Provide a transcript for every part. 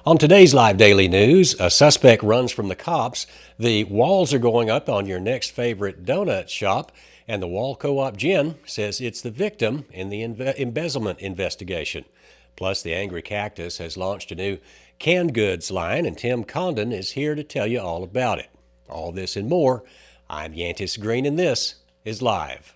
On today's Live Daily News, a suspect runs from the cops, the walls are going up on your next favorite donut shop, and the Wall Co-op Gin says it's the victim in the embezzlement investigation. Plus, the angry Cactus has launched a new canned goods line, and Tim Condon is here to tell you all about it. All this and more. I'm Yantis Green, and this is Live.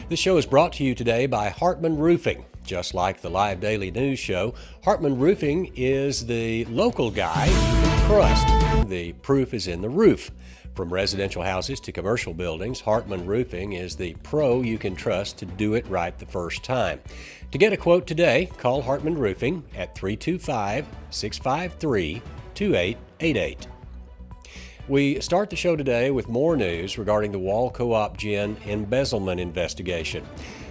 This show is brought to you today by Hartman Roofing. Just like the Live Daily News show, Hartman Roofing is the local guy you can trust. The proof is in the roof. From residential houses to commercial buildings, Hartman Roofing is the pro you can trust to do it right the first time. To get a quote today, call Hartman Roofing at 325-653-2888. We start the show today with more news regarding the Wall Co-op Gin embezzlement investigation.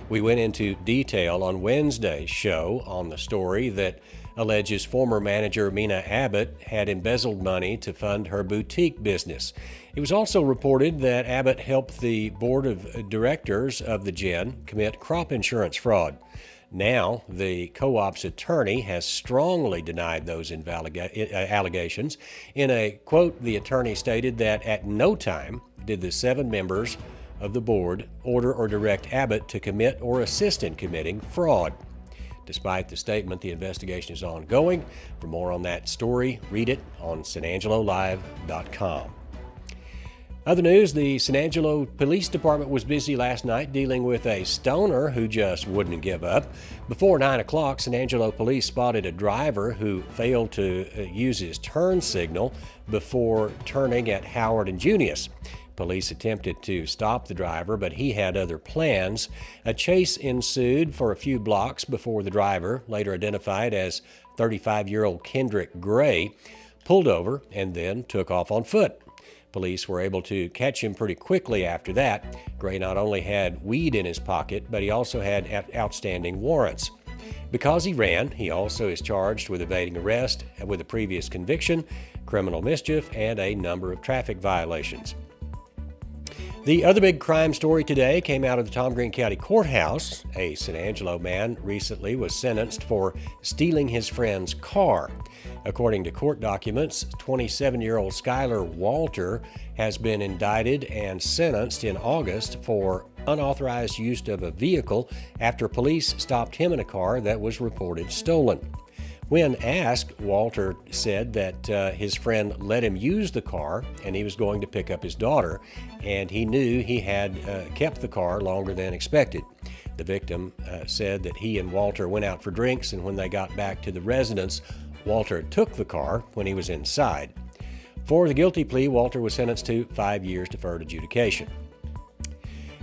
We went into detail on Wednesday's show on the story that alleges former manager Mina Abbott had embezzled money to fund her boutique business. It was also reported that Abbott helped the board of directors of the gin commit crop insurance fraud. Now, the co-op's attorney has strongly denied those allegations. In a quote, the attorney stated that at no time did the 7 members of the board order or direct Abbott to commit or assist in committing fraud. Despite the statement, the investigation is ongoing. For more on that story, read it on sanangelolive.com. Other news, the San Angelo Police Department was busy last night dealing with a stoner who just wouldn't give up. Before 9 o'clock, San Angelo Police spotted a driver who failed to use his turn signal before turning at Howard and Junius. Police attempted to stop the driver, but he had other plans. A chase ensued for a few blocks before the driver, later identified as 35-year-old Kendrick Gray, pulled over and then took off on foot. Police were able to catch him pretty quickly after that. Gray not only had weed in his pocket, but he also had outstanding warrants. Because he ran, he also is charged with evading arrest with a previous conviction, criminal mischief, and a number of traffic violations. The other big crime story today came out of the Tom Green County Courthouse. A San Angelo man recently was sentenced for stealing his friend's car. According to court documents, 27-year-old Skylar Walter has been indicted and sentenced in August for unauthorized use of a vehicle after police stopped him in a car that was reported stolen. When asked, Walter said that his friend let him use the car and he was going to pick up his daughter, and he knew he had kept the car longer than expected. The victim said that he and Walter went out for drinks, and when they got back to the residence, Walter took the car when he was inside. For the guilty plea, Walter was sentenced to 5 years deferred adjudication.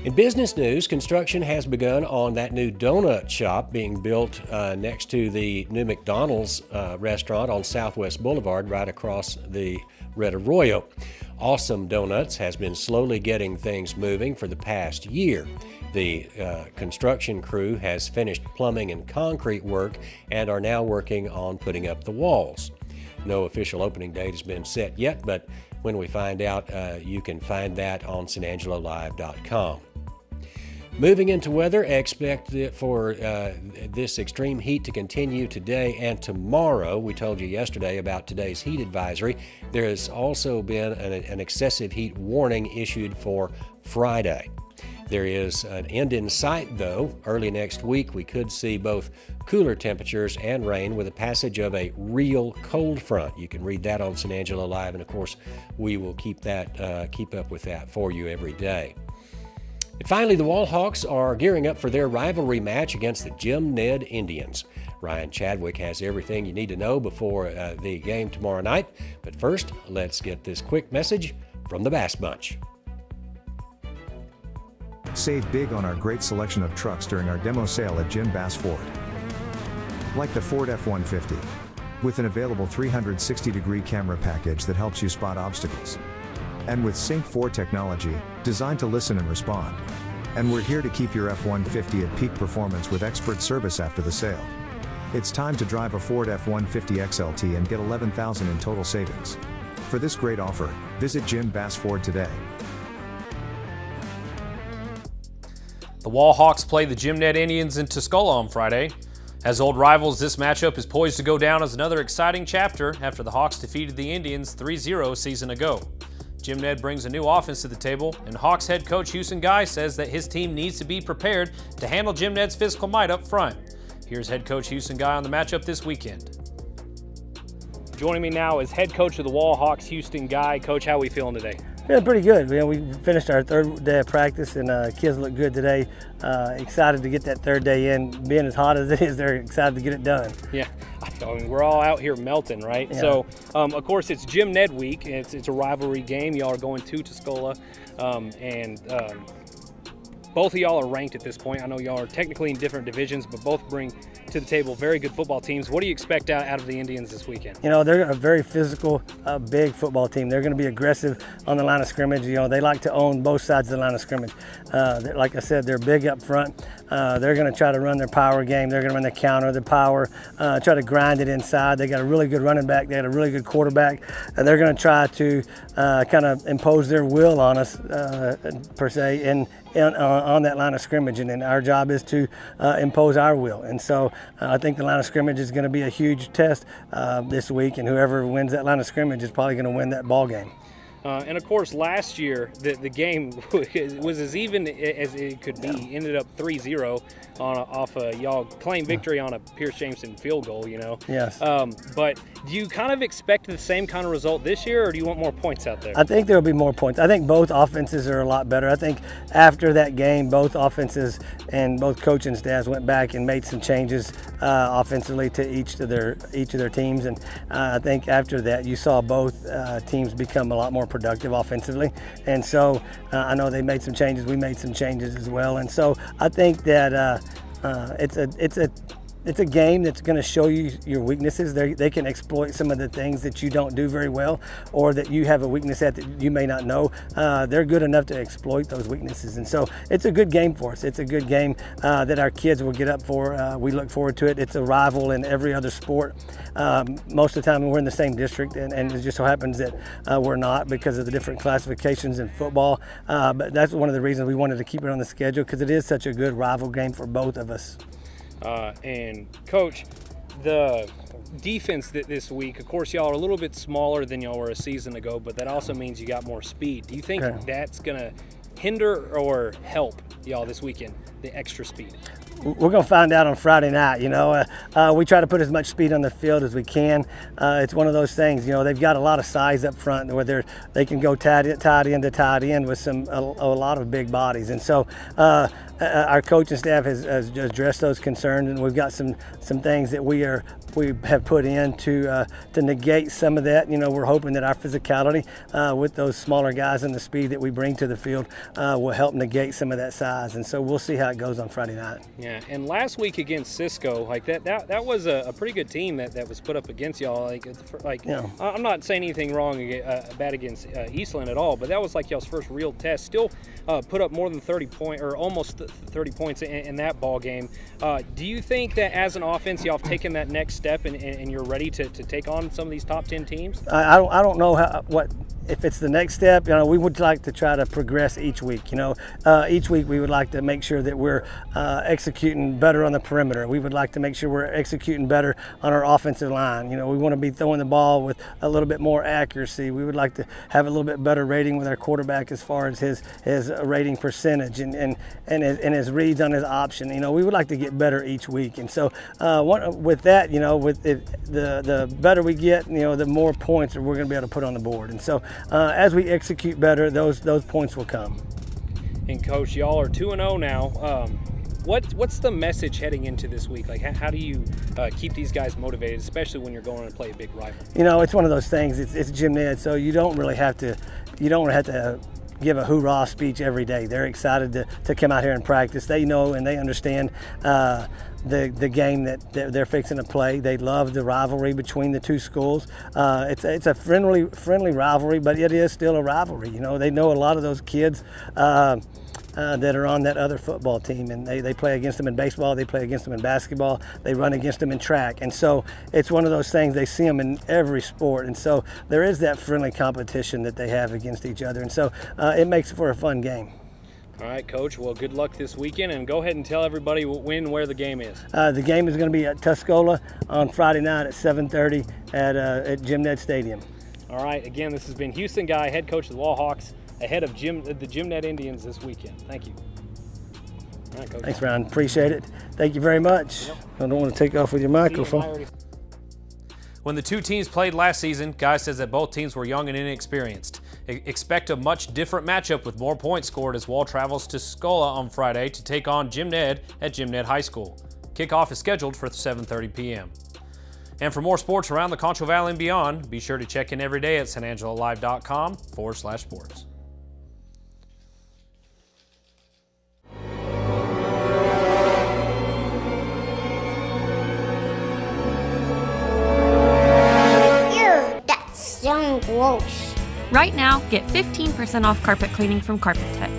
In business news, construction has begun on that new donut shop being built next to the new McDonald's restaurant on Southwest Boulevard, right across the Red Arroyo. Awesome Donuts has been slowly getting things moving for the past year. The construction crew has finished plumbing and concrete work and are now working on putting up the walls. No official opening date has been set yet, but when we find out, you can find that on sanangelolive.com. Moving into weather, expect for this extreme heat to continue today and tomorrow. We told you yesterday about today's heat advisory. There has also been an excessive heat warning issued for Friday. There is an end in sight, though. Early next week, we could see both cooler temperatures and rain with the passage of a real cold front. You can read that on San Angelo Live, and of course, we will keep up with that for you every day. And finally, the Wall Hawks are gearing up for their rivalry match against the Jim Ned Indians. Ryan Chadwick has everything you need to know before the game tomorrow night. But first, let's get this quick message from the Bass Bunch. Save big on our great selection of trucks during our demo sale at Jim Bass Ford. Like the Ford F-150, with an available 360-degree camera package that helps you spot obstacles. And with Sync 4 technology, designed to listen and respond. And we're here to keep your F-150 at peak performance with expert service after the sale. It's time to drive a Ford F-150 XLT and get $11,000 in total savings. For this great offer, visit Jim Bass Ford today. The Wall Hawks play the GymNet Indians in Tuscola on Friday. As old rivals, this matchup is poised to go down as another exciting chapter after the Hawks defeated the Indians 3-0 a season ago. GymNet brings a new offense to the table, and Hawks head coach Houston Guy says that his team needs to be prepared to handle GymNet's physical might up front. Here's head coach Houston Guy on the matchup this weekend. Joining me now is head coach of the Wall Hawks, Houston Guy. Coach, how are we feeling today? Feeling pretty good. We finished our third day of practice, and kids look good today. Excited to get that third day in. Being as hot as it is, they're excited to get it done. Yeah, I mean, we're all out here melting, right? Yeah. So, of course, it's GymNet week. It's a rivalry game. Y'all are going to Tuscola, and both of y'all are ranked at this point. I know y'all are technically in different divisions, but both bring to the table very good football teams. What do you expect out of the Indians this weekend? You know, they're a very physical, big football team. They're going to be aggressive on the line of scrimmage. You know, they like to own both sides of the line of scrimmage. Like I said, they're big up front. They're going to try to run their power game. They're going to run the counter, the power, try to grind it inside. They got a really good running back. They got a really good quarterback. And they're going to try to kind of impose their will on us, per se, on that line of scrimmage, and then our job is to impose our will. And so I think the line of scrimmage is going to be a huge test this week, and whoever wins that line of scrimmage is probably going to win that ball game. And of course, last year the game was as even as it could be. Ended up 3-0 off y'all claim victory on a Pierce Jameson field goal. You know. Yes. But do you kind of expect the same kind of result this year, or do you want more points out there? I think there will be more points. I think both offenses are a lot better. I think after that game, both offenses and both coaching staffs went back and made some changes offensively to each of their teams, and I think after that you saw both teams become a lot more productive offensively. And so I know they made some changes. We made some changes as well. And so I think that it's a game that's going to show you your weaknesses. They can exploit some of the things that you don't do very well, or that you have a weakness at that you may not know. They're good enough to exploit those weaknesses. And so it's a good game for us. It's a good game that our kids will get up for. We look forward to it. It's a rival in every other sport. Most of the time we're in the same district, and it just so happens that we're not because of the different classifications in football. But that's one of the reasons we wanted to keep it on the schedule, because it is such a good rival game for both of us. And Coach, the defense this week, of course, y'all are a little bit smaller than y'all were a season ago, but that also means you got more speed. Do you think that's going to hinder or help y'all this weekend, the extra speed? We're going to find out on Friday night. You know, we try to put as much speed on the field as we can. It's one of those things. You know, they've got a lot of size up front where they can go tight end to tight end with a lot of big bodies. And so our coaching staff has addressed those concerns, and we've got some things that we have put in to negate some of that. You know, we're hoping that our physicality with those smaller guys and the speed that we bring to the field will help negate some of that size. And so we'll see how it goes on Friday night. Yeah, and last week against Cisco, like that was a pretty good team that was put up against y'all. Yeah. I'm not saying anything wrong bad against Eastland at all, but that was like y'all's first real test. Still put up more than 30 points, or almost 30 points in that ball game. Do you think that as an offense y'all have taken that next step and you're ready to take on some of these top 10 teams? I don't know if it's the next step. You know, we would like to try to progress each week. You know, each week we would like to make sure that we're executing better on the perimeter. We would like to make sure we're executing better on our offensive line. You know, we want to be throwing the ball with a little bit more accuracy. We would like to have a little bit better rating with our quarterback as far as his rating percentage and his reads on his option. You know, we would like to get better each week. And so with that, you know, with the better we get, you know, the more points that we're going to be able to put on the board. And so as we execute better, those points will come. And Coach, y'all are 2-0 now. What's the message heading into this week? Like, how do you keep these guys motivated, especially when you're going to play a big rival? You know, it's one of those things. It's GymNet, so you don't really have to. You don't have to give a hoorah speech every day. They're excited to come out here and practice. They know and they understand the game that they're fixing to play. They love the rivalry between the two schools. It's a friendly rivalry, but it is still a rivalry. You know, they know a lot of those kids. that are on that other football team, and they play against them in baseball, they play against them in basketball, they run against them in track. And so it's one of those things, they see them in every sport, and so there is that friendly competition that they have against each other, and so it makes for a fun game. All right, Coach. Well, good luck this weekend, and go ahead and tell everybody when, where the game is. The game is going to be at Tuscola on Friday night at 7:30 at Jim Ned Stadium. All right. Again, this has been Houston Guy, head coach of the Wall Hawks, ahead of the Jim Ned Indians this weekend. Thank you. All right, Coach. Thanks, Ryan. Appreciate it. Thank you very much. Yep. I don't want to take off with your microphone. When the two teams played last season, Guy says that both teams were young and inexperienced. Expect a much different matchup with more points scored as Wall travels to Tuscola on Friday to take on Jim Ned at Jim Ned High School. Kickoff is scheduled for 7:30 p.m. And for more sports around the Concho Valley and beyond, be sure to check in every day at sanangelalive.com/sports. So gross. Right now, get 15% off carpet cleaning from Carpet Tech.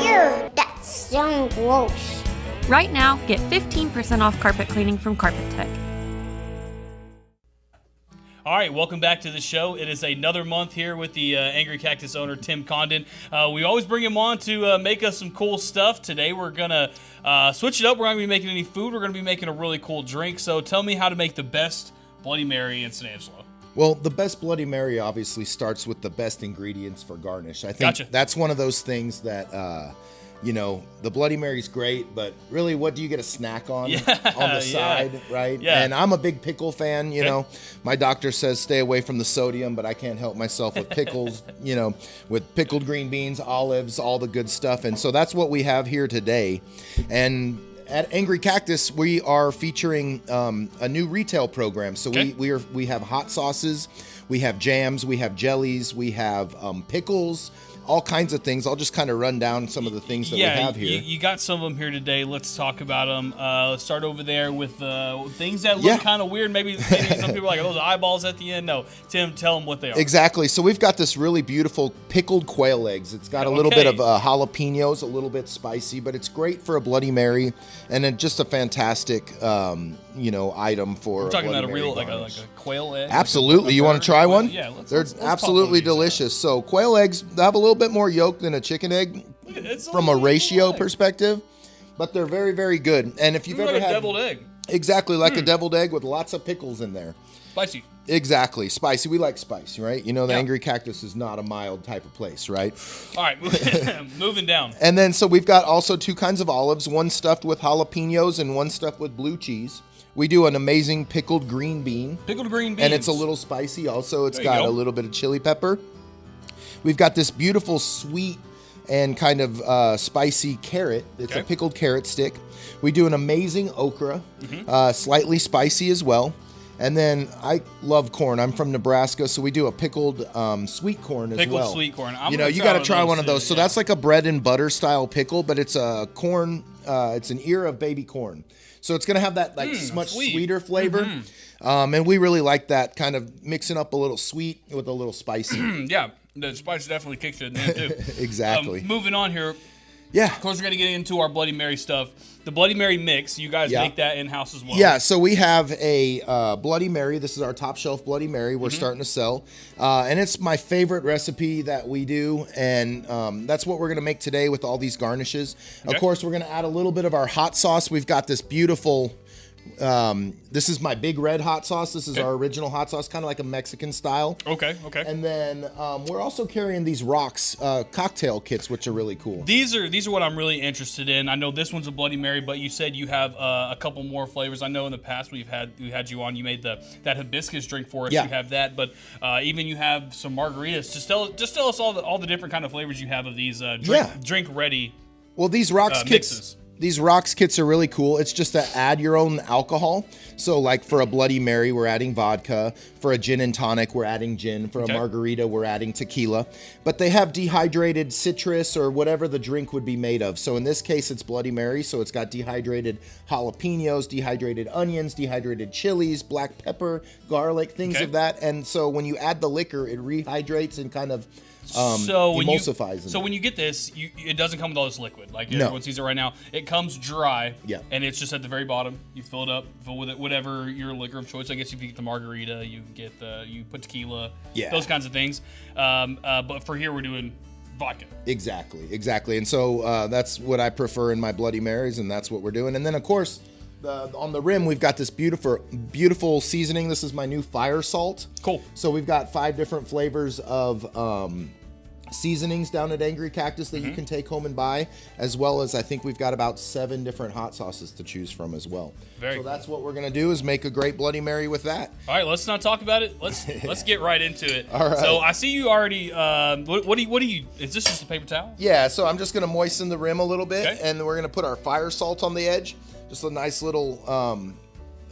Ew, that's so gross. Right now, get 15% off carpet cleaning from Carpet Tech. All right, welcome back to the show. It is another month here with the Angry Cactus owner, Tim Condon. We always bring him on to make us some cool stuff. Today we're going to switch it up. We're not going to be making any food. We're going to be making a really cool drink. So tell me how to make the best Bloody Mary in San Angelo. Well, the best Bloody Mary obviously starts with the best ingredients for garnish. I think Gotcha. That's one of those things that, the Bloody Mary's great, but really what do you get a snack on the side, right? Yeah. And I'm a big pickle fan, you know. My doctor says stay away from the sodium, but I can't help myself with pickles, with pickled green beans, olives, all the good stuff. And so that's what we have here today. And at Angry Cactus, we are featuring a new retail program. So we have hot sauces, we have jams, we have jellies, we have pickles, all kinds of things. I'll just kind of run down some of the things that we have here. You got some of them here today. Let's talk about them. Let's start over there with things that look kind of weird. Maybe some people are like, are those eyeballs at the end? No. Tim, tell them what they are. Exactly. So we've got this really beautiful pickled quail eggs. It's got a little bit of jalapenos, a little bit spicy, but it's great for a Bloody Mary, and then just a fantastic, item for. We're talking about a real like a quail egg. Absolutely. You want to try one? Yeah. They're absolutely delicious. So quail eggs have a little bit more yolk than a chicken egg from a ratio perspective, but they're very, very good. And if you've ever had a deviled egg, exactly like a deviled egg with lots of pickles in there. Spicy. Exactly. Spicy. We like spicy, right? The Angry Cactus is not a mild type of place, right? All right. Moving down. And then so we've got also two kinds of olives, one stuffed with jalapenos and one stuffed with blue cheese. We do an amazing pickled green bean. Pickled green beans. And it's a little spicy also. It's got a little bit of chili pepper. We've got this beautiful sweet and kind of spicy carrot. It's a pickled carrot stick. We do an amazing okra, slightly spicy as well. And then I love corn. I'm from Nebraska, so we do a pickled sweet corn as well. Pickled sweet corn. You got to try one of those. So that's like a bread and butter style pickle, but it's a corn. It's an ear of baby corn. So it's going to have that much sweeter flavor. Mm-hmm. And we really like that, kind of mixing up a little sweet with a little spicy. Yeah, the spice definitely kicks it in there too. Exactly. Moving on here. Yeah. Of course, we're going to get into our Bloody Mary stuff. The Bloody Mary mix, you guys make that in-house as well. Yeah, so we have a Bloody Mary. This is our top shelf Bloody Mary we're starting to sell. And it's my favorite recipe that we do. And that's what we're going to make today with all these garnishes. Okay. Of course, we're going to add a little bit of our hot sauce. We've got this beautiful... this is my big red hot sauce. This is our original hot sauce, kind of like a Mexican style. Okay. And then we're also carrying these rocks cocktail kits, which are really cool. These are what I'm really interested in. I know this one's a Bloody Mary, but you said you have a couple more flavors. I know in the past we had you on. You made that hibiscus drink for us. Yeah. You have that, but even you have some margaritas. Just tell us all the different kind of flavors you have of these drink ready. Well, these rocks kits. Mixes. These rocks kits are really cool. It's just to add your own alcohol. So like for a Bloody Mary, we're adding vodka. For a gin and tonic, we're adding gin. For a margarita, we're adding tequila. But they have dehydrated citrus or whatever the drink would be made of. So in this case, it's Bloody Mary. So it's got dehydrated jalapenos, dehydrated onions, dehydrated chilies, black pepper, garlic, things of that. And so when you add the liquor, it rehydrates and kind of emulsifies. So when you get this, it doesn't come with all this liquid. Like everyone sees it right now. It comes dry, and it's just at the very bottom. You fill it up, fill with it whatever your liquor of choice. I guess if you get the margarita, you can get you put tequila, those kinds of things. But for here, we're doing vodka. Exactly. And so that's what I prefer in my Bloody Marys, and that's what we're doing. And then of course, on the rim, we've got this beautiful seasoning. This is my new fire salt. Cool. So we've got 5 different flavors of seasonings down at Angry Cactus that you can take home and buy, as well as I think we've got about 7 different hot sauces to choose from as well. Very cool. That's what we're gonna do, is make a great Bloody Mary with that. All right, let's not talk about it. Let's get right into it. All right. So I see you already. What do you? Is this just a paper towel? Yeah. So I'm just gonna moisten the rim a little bit, and we're gonna put our fire salt on the edge. Just a nice little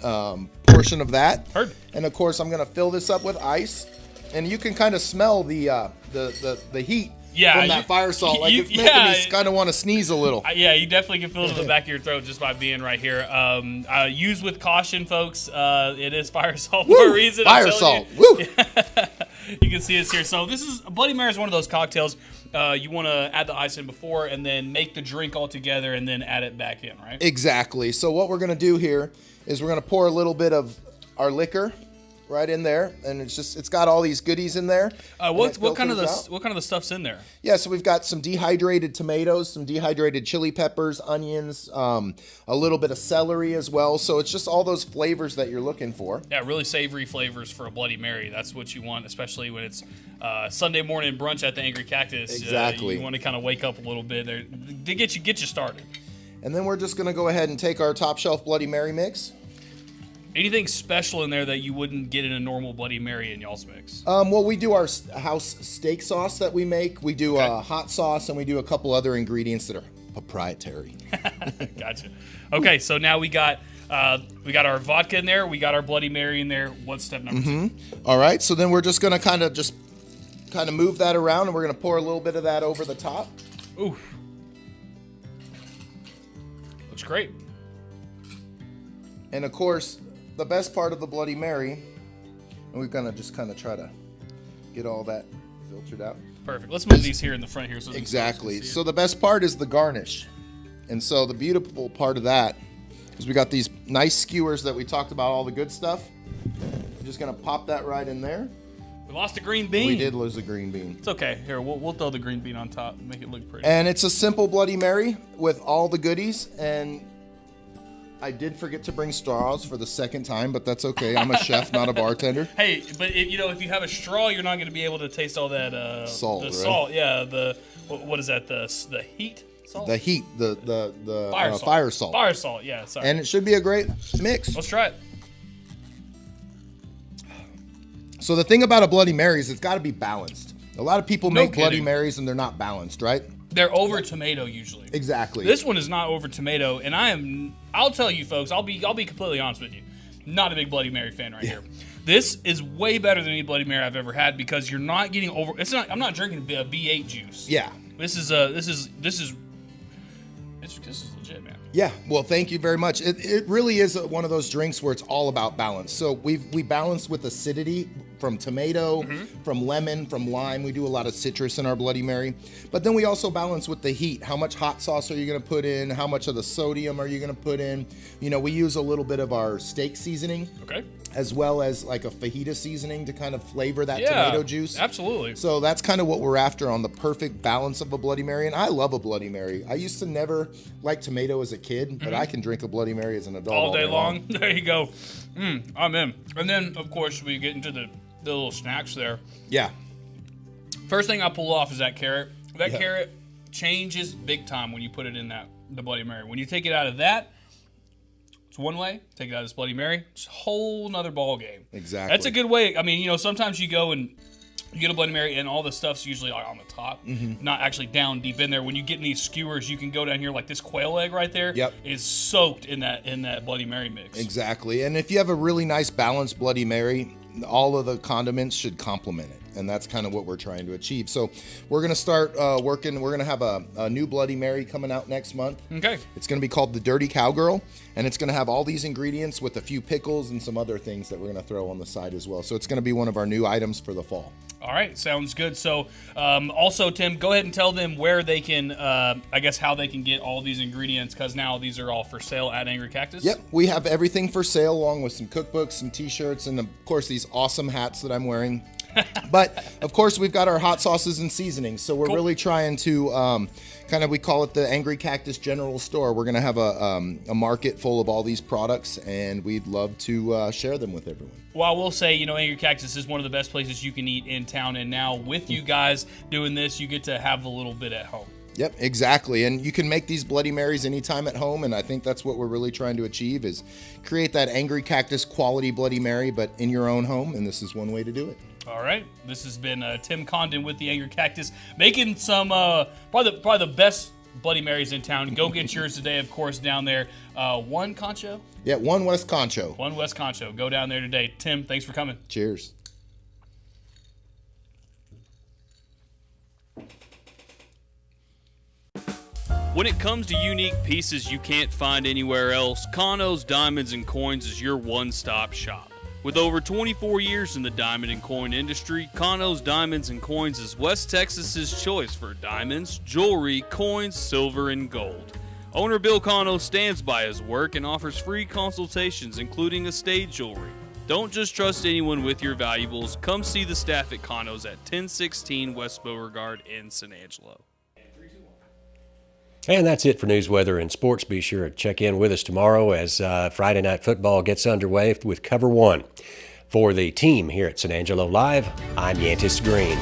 portion of that. Heard. And of course, I'm gonna fill this up with ice, and you can kind of smell the heat from that fire salt. Like it's making me kind of want to sneeze a little. You definitely can feel it in the back of your throat just by being right here. Use with caution, folks. It is fire salt for a reason. Fire salt. Woo! You can see us here. So this is Bloody Mary is one of those cocktails. You want to add the ice in before and then make the drink all together and then add it back in, right? Exactly. So what we're going to do here is we're going to pour a little bit of our liquor right in there, and it's got all these goodies in there. What kind of the stuff's in there? Yeah, so we've got some dehydrated tomatoes, some dehydrated chili peppers, onions, a little bit of celery as well. So it's just all those flavors that you're looking for. Yeah, really savory flavors for a Bloody Mary. That's what you want, especially when it's Sunday morning brunch at the Angry Cactus. Exactly. You want to kind of wake up a little bit there to get you started. And then we're just going to go ahead and take our top shelf Bloody Mary mix. Anything special in there that you wouldn't get in a normal Bloody Mary in y'all's mix? Well, we do our house steak sauce that we make. We do a hot sauce, and we do a couple other ingredients that are proprietary. Gotcha. Okay, so now we got our vodka in there. We got our Bloody Mary in there. What's step number 2? All right, so then we're just going to kind of move that around, and we're going to pour a little bit of that over the top. Ooh. Looks great. And of course, the best part of the Bloody Mary, and we're gonna just kind of try to get all that filtered out. Perfect. Let's move these here in the front here. So exactly. So the best part is the garnish. And so the beautiful part of that is we got these nice skewers that we talked about, all the good stuff. We're just gonna pop that right in there. We lost a green bean. We did lose a green bean. It's okay. Here, we'll throw the green bean on top and make it look pretty. And it's a simple Bloody Mary with all the goodies. And I did forget to bring straws for the second time, but that's okay. I'm a chef, not a bartender. Hey, but if you have a straw, you're not going to be able to taste all that salt. The right? salt, yeah. What is that? The heat salt. The heat, the fire salt. Fire salt, yeah. Sorry. And it should be a great mix. Let's try it. So the thing about a Bloody Mary is it's got to be balanced. A lot of people make Bloody Marys and they're not balanced, right? They're over tomato usually. Exactly. This one is not over tomato, and I'll tell you folks, I'll be completely honest with you. Not a big Bloody Mary fan right here. This is way better than any Bloody Mary I've ever had because you're not getting over. I'm not drinking a V8 juice. Yeah. This is legit, man. Yeah. Well, thank you very much. It really is one of those drinks where it's all about balance. So we balance with acidity from tomato, from lemon, from lime. We do a lot of citrus in our Bloody Mary. But then we also balance with the heat. How much hot sauce are you going to put in? How much of the sodium are you going to put in? You know, we use a little bit of our steak seasoning. Okay. As well as like a fajita seasoning to kind of flavor that tomato juice. Absolutely. So that's kind of what we're after on the perfect balance of a Bloody Mary. And I love a Bloody Mary. I used to never like tomato as a kid, but I can drink a Bloody Mary as an adult all day long. There you go. I'm in. And then, of course, we get into the little snacks there. Yeah. First thing I pull off is that carrot. That carrot changes big time when you put it in the Bloody Mary. When you take it out of that, it's one way. Take it out of this Bloody Mary, it's a whole nother ball game. Exactly. That's a good way. I mean, sometimes you go and You get a Bloody Mary, and all the stuff's usually on the top, not actually down deep in there. When you get in these skewers, you can go down here like this quail egg right there is soaked in that Bloody Mary mix. Exactly. And if you have a really nice balanced Bloody Mary, all of the condiments should complement it. And that's kind of what we're trying to achieve. So we're going to start working. We're going to have a new Bloody Mary coming out next month. Okay. It's going to be called the Dirty Cowgirl, and it's going to have all these ingredients with a few pickles and some other things that we're going to throw on the side as well. So it's going to be one of our new items for the fall. All right, sounds good. So, also, Tim, go ahead and tell them where they can, I guess, how they can get all these ingredients, because now these are all for sale at Angry Cactus. Yep, we have everything for sale, along with some cookbooks, some T-shirts, and of course these awesome hats that I'm wearing. But of course, we've got our hot sauces and seasonings. So we're really trying to we call it the Angry Cactus General Store. We're going to have a market full of all these products, and we'd love to share them with everyone. Well, I will say, Angry Cactus is one of the best places you can eat in town. And now with you guys doing this, you get to have a little bit at home. Yep, exactly. And you can make these Bloody Marys anytime at home, and I think that's what we're really trying to achieve, is create that Angry Cactus quality Bloody Mary, but in your own home, and this is one way to do it. All right, this has been Tim Condon with the Angry Cactus, making some probably the best Bloody Marys in town. Go get yours today, of course, down there. One Concho? Yeah, One West Concho. One West Concho. Go down there today. Tim, thanks for coming. Cheers. When it comes to unique pieces you can't find anywhere else, Kano's Diamonds and Coins is your one-stop shop. With over 24 years in the diamond and coin industry, Kano's Diamonds and Coins is West Texas's choice for diamonds, jewelry, coins, silver, and gold. Owner Bill Kano stands by his work and offers free consultations, including estate jewelry. Don't just trust anyone with your valuables. Come see the staff at Kano's at 1016 West Beauregard in San Angelo. And that's it for news, weather, and sports. Be sure to check in with us tomorrow as Friday Night Football gets underway with Cover 1. For the team here at San Angelo Live, I'm Yantis Green.